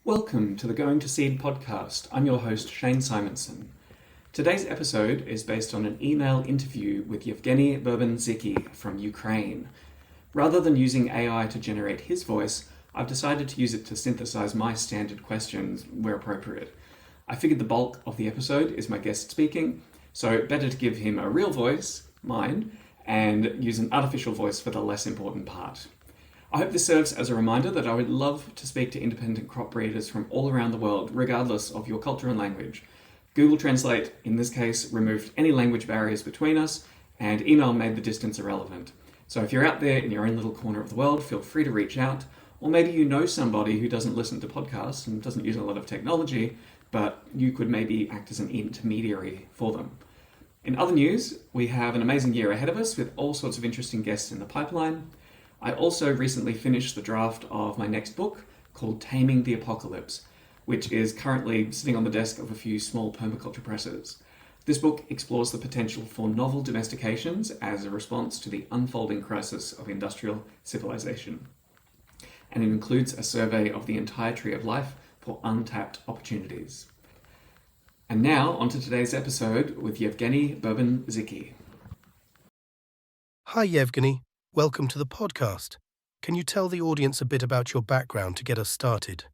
Welcome to the Going to Seed podcast. I'm your host, Shane Simonson. Today's episode is based on an email interview with Yevgenii Berben-Zycki from Ukraine. Rather than using AI to generate his voice, I've decided to use it to synthesize my standard questions where appropriate. I figured the bulk of the episode is my guest speaking, so better to give him a real voice, mine, and use an artificial voice for the less important part. I hope this serves as a reminder that I would love to speak to independent crop breeders from all around the world, regardless of your culture and language. Google Translate, in this case, removed any language barriers between us, and email made the distance irrelevant. So if you're out there in your own little corner of the world, feel free to reach out, or maybe you know somebody who doesn't listen to podcasts and doesn't use a lot of technology, but you could maybe act as an intermediary for them. In other news, we have an amazing year ahead of us with all sorts of interesting guests in the pipeline. I also recently finished the draft of my next book called Taming the Apocalypse, which is currently sitting on the desk of a few small permaculture presses. This book explores the potential for novel domestications as a response to the unfolding crisis of industrial civilization. And it includes a survey of the entire tree of life for untapped opportunities. And now, onto today's episode with Yevgenii Berben-Zycki. Hi, Yevgenii. Welcome to the podcast. Can you tell the audience a bit about your background to get us started?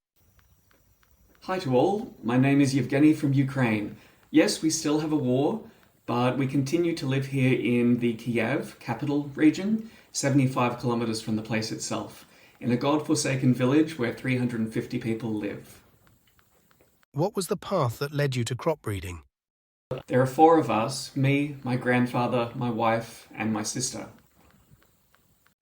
Hi to all, my name is Yevgenii from Ukraine. Yes, we still have a war, but we continue to live here in the Kiev capital region, 75 kilometers from the place itself, in a god-forsaken village where 350 people live. What was the path that led you to crop breeding? There are 4 of us, me, my grandfather, my wife, and my sister.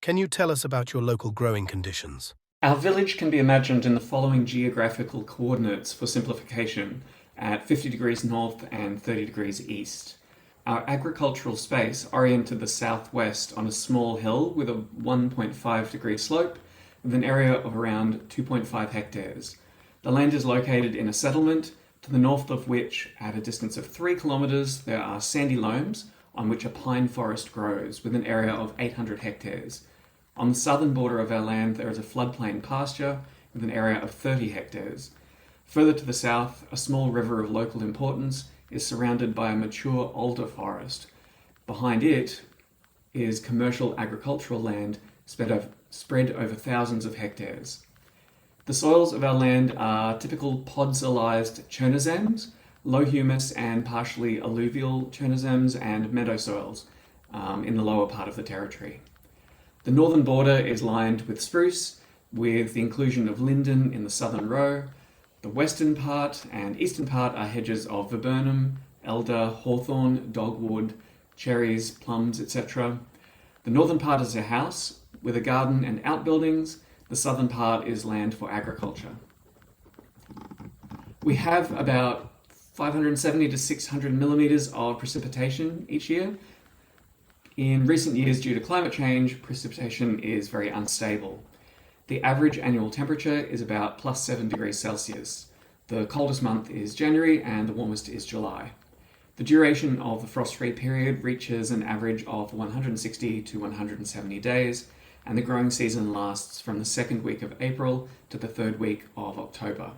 Can you tell us about your local growing conditions? Our village can be imagined in the following geographical coordinates for simplification, at 50 degrees north and 30 degrees east. Our agricultural space oriented the southwest on a small hill with a 1.5 degree slope with an area of around 2.5 hectares. The land is located in a settlement, to the north of which, at a distance of 3 kilometers, there are sandy loams on which a pine forest grows with an area of 800 hectares. On the southern border of our land, there is a floodplain pasture with an area of 30 hectares. Further to the south, a small river of local importance is surrounded by a mature alder forest. Behind it is commercial agricultural land spread over thousands of hectares. The soils of our land are typical podzolized chernozems, low humus and partially alluvial chernozems and meadow soils in the lower part of the territory. The northern border is lined with spruce, with the inclusion of linden in the southern row. The western part and eastern part are hedges of viburnum, elder, hawthorn, dogwood, cherries, plums, etc. The northern part is a house with a garden and outbuildings. The southern part is land for agriculture. We have about 570 to 600 millimeters of precipitation each year. In recent years, due to climate change, precipitation is very unstable. The average annual temperature is about plus 7 degrees Celsius. The coldest month is January and the warmest is July. The duration of the frost-free period reaches an average of 160 to 170 days, and the growing season lasts from the second week of April to the third week of October.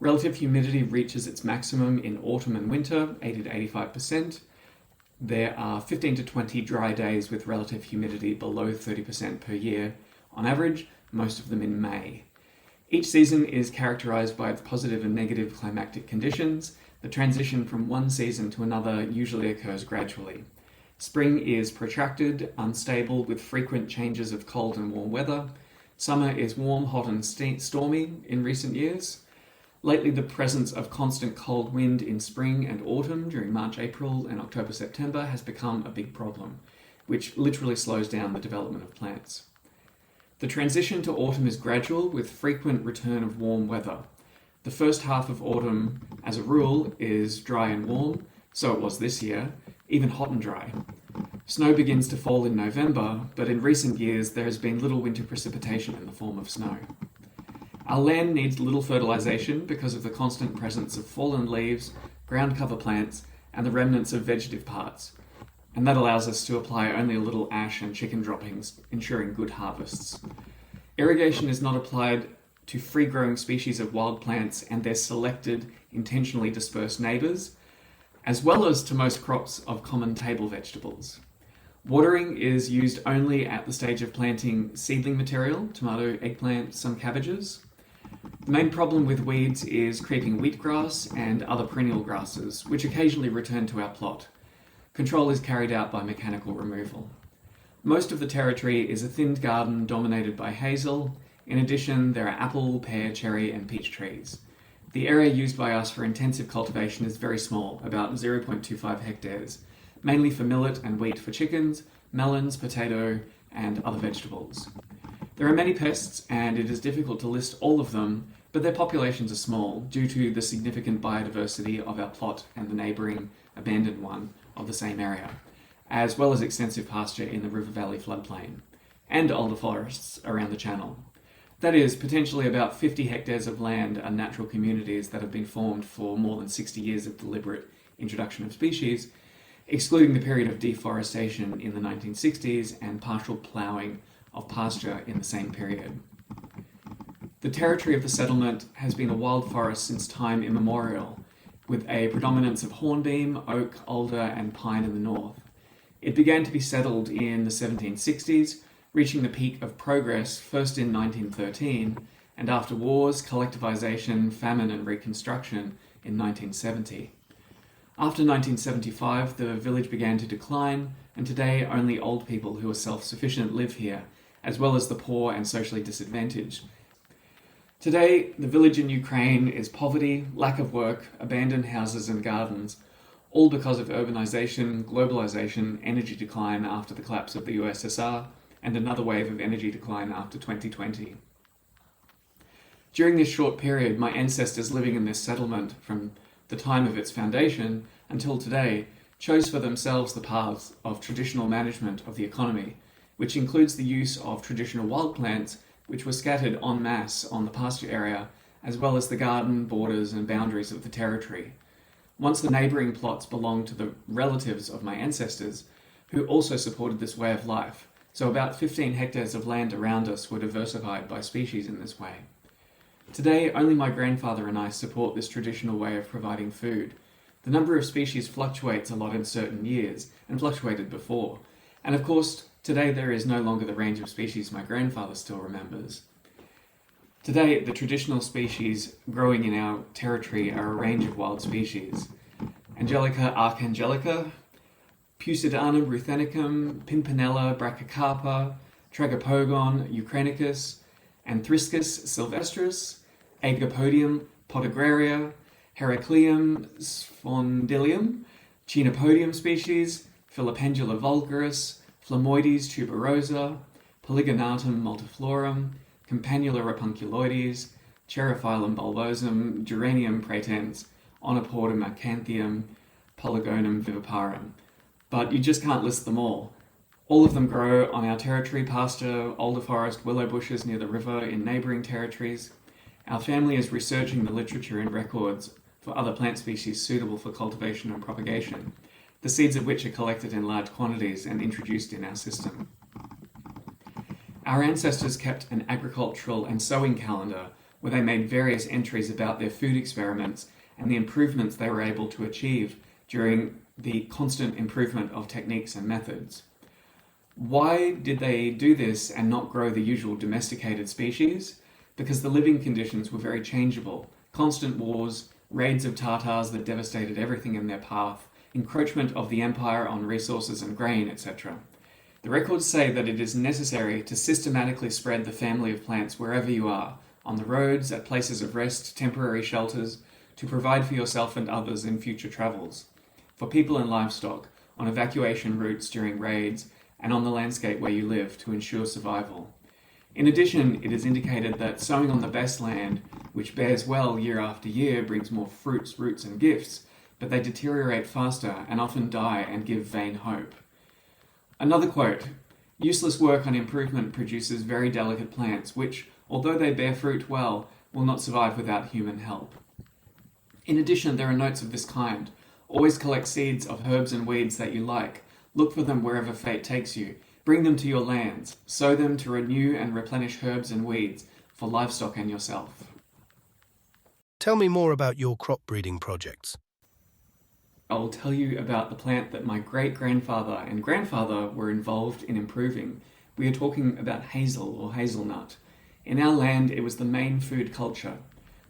Relative humidity reaches its maximum in autumn and winter, 80 to 85%. There are 15 to 20 dry days with relative humidity below 30% per year, on average, most of them in May. Each season is characterized by positive and negative climatic conditions. The transition from one season to another usually occurs gradually. Spring is protracted, unstable, with frequent changes of cold and warm weather. Summer is warm, hot, and stormy in recent years. Lately, the presence of constant cold wind in spring and autumn during March, April, and October, September has become a big problem, which literally slows down the development of plants. The transition to autumn is gradual, with frequent return of warm weather. The first half of autumn, as a rule, is dry and warm, so it was this year, even hot and dry. Snow begins to fall in November, but in recent years there has been little winter precipitation in the form of snow. Our land needs little fertilisation because of the constant presence of fallen leaves, ground cover plants, and the remnants of vegetative parts, and that allows us to apply only a little ash and chicken droppings, ensuring good harvests. Irrigation is not applied to free-growing species of wild plants and their selected, intentionally dispersed neighbours, as well as to most crops of common table vegetables. Watering is used only at the stage of planting seedling material, tomato, eggplant, some cabbages. The main problem with weeds is creeping wheatgrass and other perennial grasses, which occasionally return to our plot. Control is carried out by mechanical removal. Most of the territory is a thinned garden dominated by hazel. In addition, there are apple, pear, cherry, and peach trees. The area used by us for intensive cultivation is very small, about 0.25 hectares, mainly for millet and wheat for chickens, melons, potato, and other vegetables. There are many pests, and it is difficult to list all of them, but their populations are small due to the significant biodiversity of our plot and the neighbouring abandoned one of the same area, as well as extensive pasture in the River Valley floodplain, and older forests around the channel. That is, potentially about 50 hectares of land are natural communities that have been formed for more than 60 years of deliberate introduction of species, excluding the period of deforestation in the 1960s and partial ploughing of pasture in the same period. The territory of the settlement has been a wild forest since time immemorial, with a predominance of hornbeam, oak, alder, and pine in the north. It began to be settled in the 1760s, reaching the peak of progress first in 1913, and after wars, collectivization, famine, and reconstruction in 1970. After 1975, the village began to decline, and today only old people who are self-sufficient live here, as well as the poor and socially disadvantaged. Today, the village in Ukraine is poverty, lack of work, abandoned houses and gardens, all because of urbanization, globalization, energy decline after the collapse of the USSR, and another wave of energy decline after 2020. During this short period, my ancestors living in this settlement from the time of its foundation until today chose for themselves the paths of traditional management of the economy, which includes the use of traditional wild plants which were scattered en masse on the pasture area, as well as the garden, borders and boundaries of the territory. Once the neighbouring plots belonged to the relatives of my ancestors, who also supported this way of life, so about 15 hectares of land around us were diversified by species in this way. Today, only my grandfather and I support this traditional way of providing food. The number of species fluctuates a lot in certain years, and fluctuated before. And of course, today there is no longer the range of species my grandfather still remembers. Today, the traditional species growing in our territory are a range of wild species. Angelica archangelica, Pusidanum ruthenicum, Pimpinella brachycarpa, Tragopogon ukrainicus, Anthriscus sylvestris, Agapodium podagraria, Heracleum sphondylium, Chenopodium species, Filipendula vulgaris, Phlomoides tuberosa, Polygonatum multiflorum, Campanula rapunculoides, Cherophyllum bulbosum, Geranium praetens, Onoportum acanthium, Polygonum viviparum. But you just can't list them all. All of them grow on our territory, pasture, alder forest, willow bushes near the river in neighbouring territories. Our family is researching the literature and records for other plant species suitable for cultivation and propagation, the seeds of which are collected in large quantities and introduced in our system. Our ancestors kept an agricultural and sowing calendar where they made various entries about their food experiments and the improvements they were able to achieve during the constant improvement of techniques and methods. Why did they do this and not grow the usual domesticated species? Because the living conditions were very changeable. Constant wars, raids of Tatars that devastated everything in their path, encroachment of the empire on resources and grain, etc. The records say that it is necessary to systematically spread the family of plants wherever you are, on the roads, at places of rest, temporary shelters, to provide for yourself and others in future travels, for people and livestock, on evacuation routes during raids, and on the landscape where you live to ensure survival. In addition, it is indicated that sowing on the best land, which bears well year after year, brings more fruits, roots, and gifts, but they deteriorate faster and often die and give vain hope. Another quote, "Useless work on improvement produces very delicate plants, which, although they bear fruit well, will not survive without human help. In addition, there are notes of this kind. Always collect seeds of herbs and weeds that you like. Look for them wherever fate takes you. Bring them to your lands. Sow them to renew and replenish herbs and weeds for livestock and yourself. Tell me more about your crop breeding projects. I will tell you about the plant that my great-grandfather and grandfather were involved in improving. We are talking about hazel or hazelnut. In our land, it was the main food culture.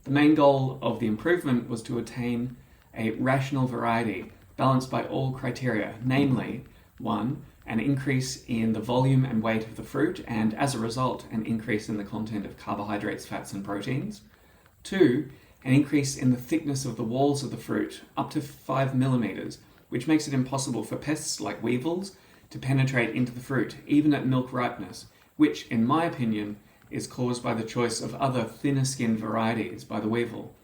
The main goal of the improvement was to attain a rational variety balanced by all criteria, namely, 1, an increase in the volume and weight of the fruit, and as a result, an increase in the content of carbohydrates, fats, and proteins. 2, an increase in the thickness of the walls of the fruit, up to 5 millimeters, which makes it impossible for pests like weevils to penetrate into the fruit, even at milk ripeness, which, in my opinion, is caused by the choice of other thinner-skinned varieties by the weevil.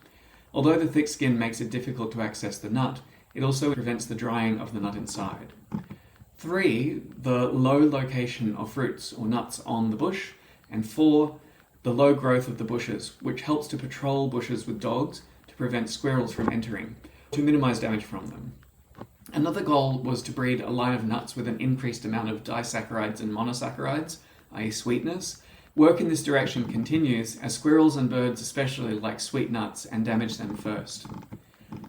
Although the thick skin makes it difficult to access the nut, it also prevents the drying of the nut inside. 3, the low location of fruits or nuts on the bush, and 4, the low growth of the bushes, which helps to patrol bushes with dogs to prevent squirrels from entering, to minimize damage from them. Another goal was to breed a line of nuts with an increased amount of disaccharides and monosaccharides, i.e. sweetness. Work in this direction continues, as squirrels and birds especially like sweet nuts and damage them first.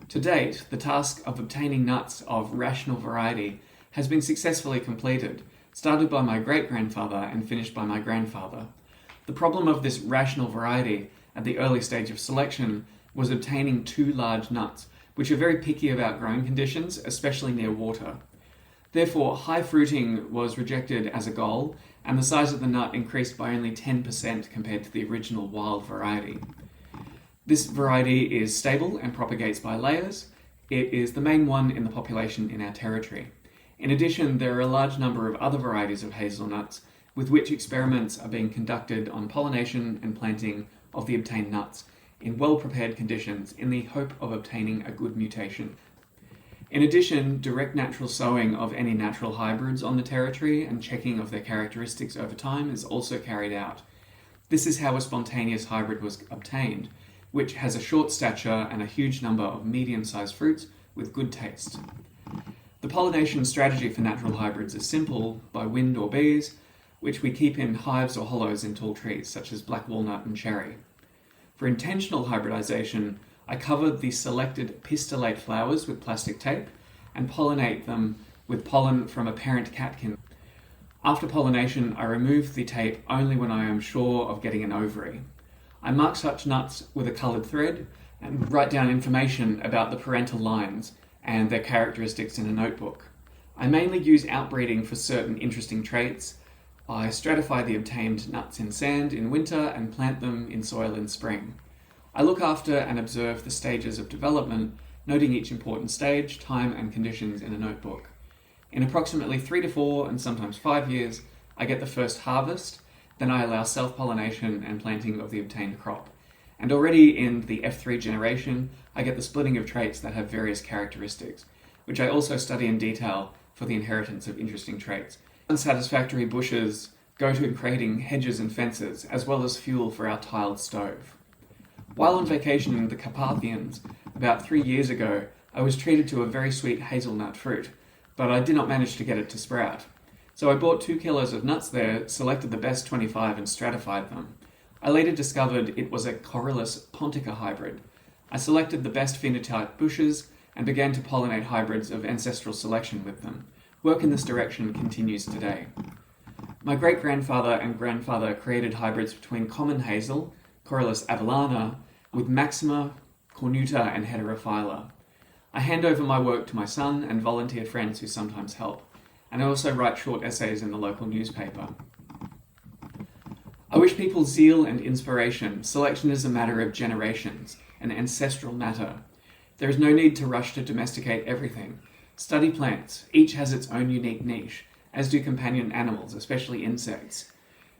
To date, the task of obtaining nuts of rational variety has been successfully completed, started by my great-grandfather and finished by my grandfather. The problem of this rational variety at the early stage of selection was obtaining too large nuts, which are very picky about growing conditions, especially near water. Therefore, high fruiting was rejected as a goal, and the size of the nut increased by only 10% compared to the original wild variety. This variety is stable and propagates by layers. It is the main one in the population in our territory. In addition, there are a large number of other varieties of hazelnuts with which experiments are being conducted on pollination and planting of the obtained nuts in well-prepared conditions in the hope of obtaining a good mutation. In addition, direct natural sowing of any natural hybrids on the territory and checking of their characteristics over time is also carried out. This is how a spontaneous hybrid was obtained, which has a short stature and a huge number of medium-sized fruits with good taste. The pollination strategy for natural hybrids is simple, by wind or bees, which we keep in hives or hollows in tall trees, such as black walnut and cherry. For intentional hybridization, I covered the selected pistillate flowers with plastic tape and pollinate them with pollen from a parent catkin. After pollination, I remove the tape only when I am sure of getting an ovary. I mark such nuts with a coloured thread and write down information about the parental lines and their characteristics in a notebook. I mainly use outbreeding for certain interesting traits. I stratify the obtained nuts in sand in winter and plant them in soil in spring. I look after and observe the stages of development, noting each important stage, time and conditions in a notebook. In approximately 3 to 4 and sometimes 5 years, I get the first harvest, then I allow self-pollination and planting of the obtained crop. And already in the F3 generation, I get the splitting of traits that have various characteristics, which I also study in detail for the inheritance of interesting traits. Unsatisfactory bushes go to creating hedges and fences, as well as fuel for our tiled stove. While on vacation in the Carpathians, about 3 years ago, I was treated to a very sweet hazelnut fruit, but I did not manage to get it to sprout. So I bought 2 kilos of nuts there, selected the best 25 and stratified them. I later discovered it was a Corylus pontica hybrid. I selected the best phenotype bushes and began to pollinate hybrids of ancestral selection with them. Work in this direction continues today. My great-grandfather and grandfather created hybrids between common hazel, Corylus avellana, with maxima, cornuta and heterophylla. I hand over my work to my son and volunteer friends who sometimes help, and I also write short essays in the local newspaper. I wish people zeal and inspiration. Selection is a matter of generations, an ancestral matter. There is no need to rush to domesticate everything. Study plants. Each has its own unique niche, as do companion animals, especially insects.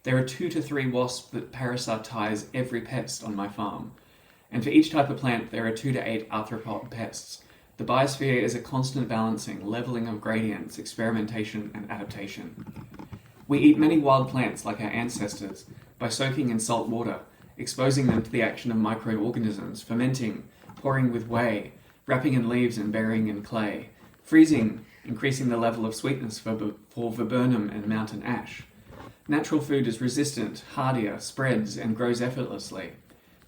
There are 2 to 3 wasps that parasitize every pest on my farm. And for each type of plant, there are 2 to 8 arthropod pests. The biosphere is a constant balancing, leveling of gradients, experimentation and adaptation. We eat many wild plants like our ancestors by soaking in salt water, exposing them to the action of microorganisms, fermenting, pouring with whey, wrapping in leaves and burying in clay, freezing, increasing the level of sweetness for viburnum and mountain ash. Natural food is resistant, hardier, spreads, and grows effortlessly.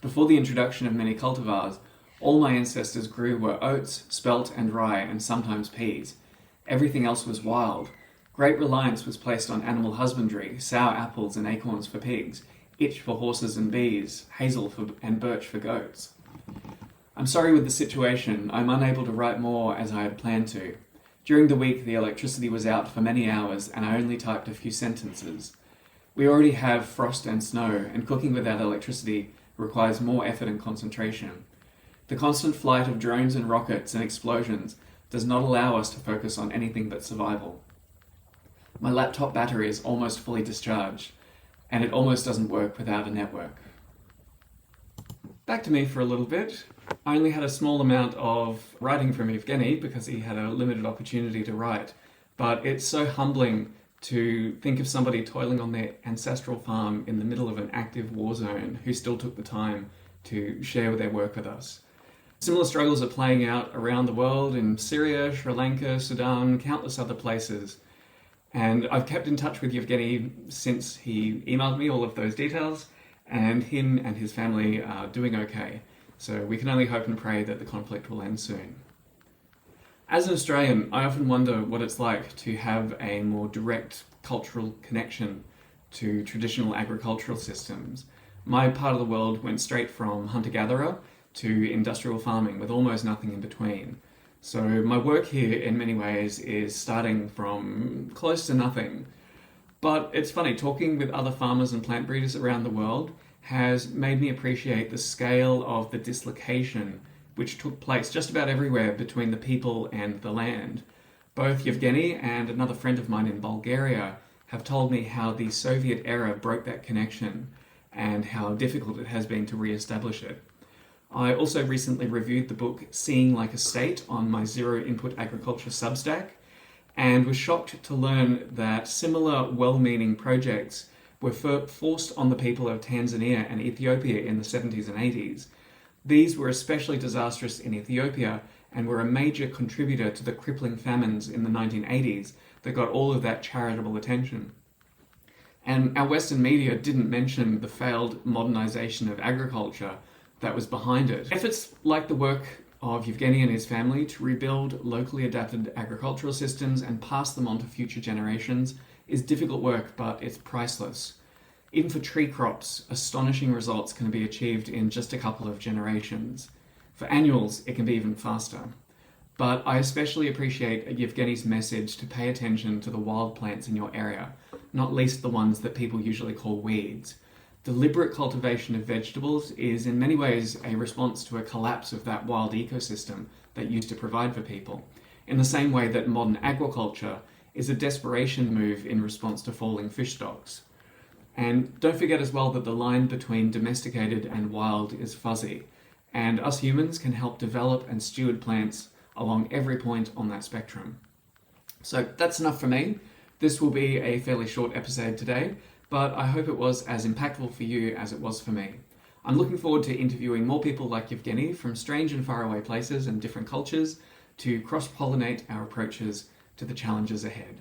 Before the introduction of many cultivars, all my ancestors grew were oats, spelt and rye, and sometimes peas. Everything else was wild. Great reliance was placed on animal husbandry, sour apples and acorns for pigs, itch for horses and bees, hazel and birch for goats. I'm sorry with the situation. I'm unable to write more as I had planned to. During the week, the electricity was out for many hours, and I only typed a few sentences. We already have frost and snow, and cooking without electricity requires more effort and concentration. The constant flight of drones and rockets and explosions does not allow us to focus on anything but survival. My laptop battery is almost fully discharged, and it almost doesn't work without a network. Back to me for a little bit. I only had a small amount of writing from Yevgenii because he had a limited opportunity to write, but it's so humbling to think of somebody toiling on their ancestral farm in the middle of an active war zone who still took the time to share their work with us. Similar struggles are playing out around the world in Syria, Sri Lanka, Sudan, countless other places. And I've kept in touch with Yevgenii since he emailed me all of those details, and him and his family are doing okay. So we can only hope and pray that the conflict will end soon. As an Australian, I often wonder what it's like to have a more direct cultural connection to traditional agricultural systems. My part of the world went straight from hunter-gatherer to industrial farming with almost nothing in between. So my work here in many ways is starting from close to nothing. But it's funny, talking with other farmers and plant breeders around the world has made me appreciate the scale of the dislocation which took place just about everywhere between the people and the land. Both Yevgenii and another friend of mine in Bulgaria have told me how the Soviet era broke that connection and how difficult it has been to re-establish it. I also recently reviewed the book Seeing Like a State on my Zero Input Agriculture Substack, and was shocked to learn that similar well-meaning projects were forced on the people of Tanzania and Ethiopia in the 70s and 80s. These were especially disastrous in Ethiopia and were a major contributor to the crippling famines in the 1980s that got all of that charitable attention. And our Western media didn't mention the failed modernization of agriculture that was behind it. Efforts like the work of Yevgenii and his family to rebuild locally adapted agricultural systems and pass them on to future generations is difficult work, but it's priceless. Even for tree crops, astonishing results can be achieved in just a couple of generations. For annuals, it can be even faster. But I especially appreciate Yevgenii's message to pay attention to the wild plants in your area, not least the ones that people usually call weeds. Deliberate cultivation of vegetables is in many ways a response to a collapse of that wild ecosystem that used to provide for people, in the same way that modern agriculture is a desperation move in response to falling fish stocks. And don't forget as well that the line between domesticated and wild is fuzzy, and us humans can help develop and steward plants along every point on that spectrum. So that's enough for me. This will be a fairly short episode today, but I hope it was as impactful for you as it was for me. I'm looking forward to interviewing more people like Yevgenii from strange and faraway places and different cultures to cross-pollinate our approaches to the challenges ahead.